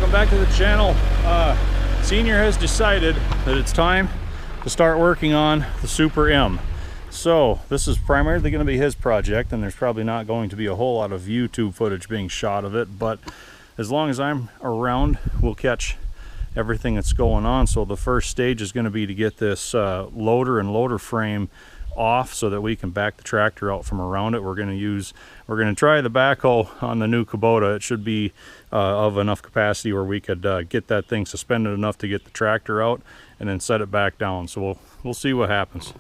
welcome back to the channel. Senior has decided that it's time to start working on the Super M. So this is primarily going to be his project, and there's probably not going to be a whole lot of YouTube footage being shot of it, but as long as I'm around, we'll catch everything that's going on. So the first stage is going to be to get this loader and loader frame off so that we can back the tractor out from around it. We're going to try the backhoe on the new Kubota. It should be of enough capacity where we could get that thing suspended enough to get the tractor out and then set it back down. So we'll see what happens.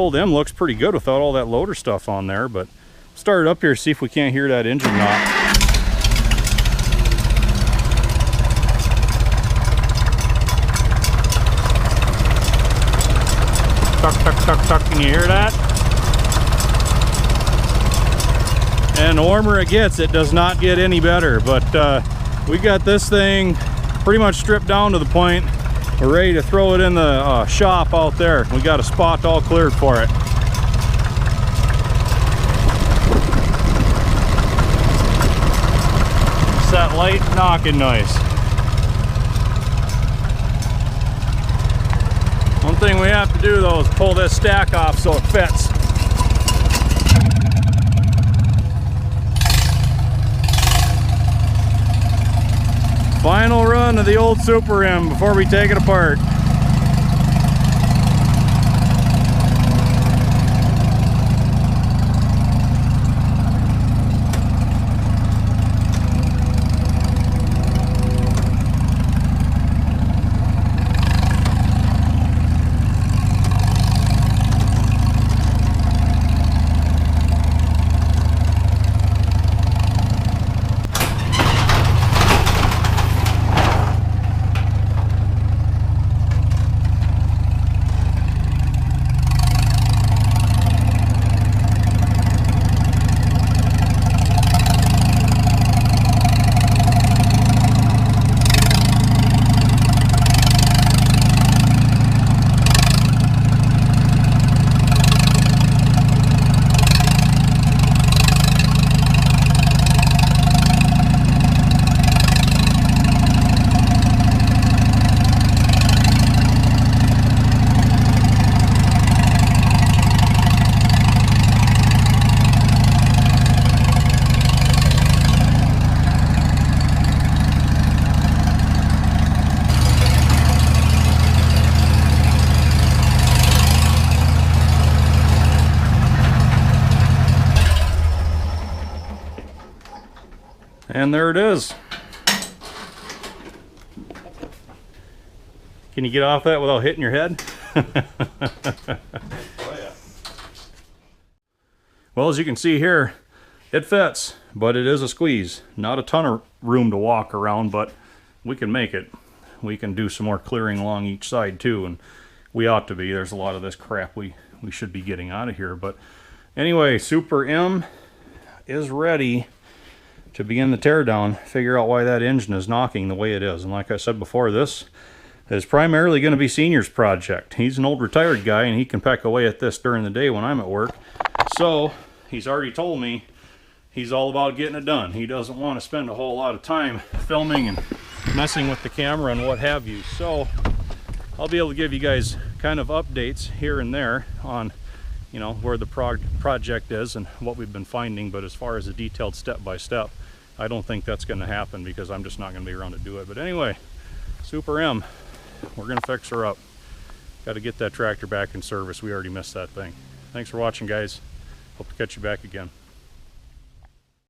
old M looks pretty good without all that loader stuff on there, but start it up here, see if we can't hear that engine knock. Tuck, tuck, tuck, tuck. Can you hear that? And the warmer it gets, it does not get any better. But we got this thing pretty much stripped down to the point we're ready to throw it in the shop out there. We got a spot all cleared for it. It's that light knocking noise. One thing we have to do though is pull this stack off so it fits. Final run of the old Super M before we take it apart. And there it is. Can you get off that without hitting your head? Oh, yeah. Well, as you can see here, it fits, but it is a squeeze. Not a ton of room to walk around, but we can make it. We can do some more clearing along each side too, and we ought to be. There's a lot of this crap we should be getting out of here. But anyway, Super M is ready to begin the teardown, figure out why that engine is knocking the way it is. And like I said before, this is primarily going to be Senior's project. He's an old retired guy and he can peck away at this during the day when I'm at work. So he's already told me he's all about getting it done. He doesn't want to spend a whole lot of time filming and messing with the camera and what have you. So I'll be able to give you guys kind of updates here and there on, you know, where the project is and what we've been finding. But as far as a detailed step-by-step, I don't think that's going to happen because I'm just not going to be around to do it. But anyway, Super M, we're going to fix her up. Got to get that tractor back in service. We already missed that thing. Thanks for watching, guys. Hope to catch you back again.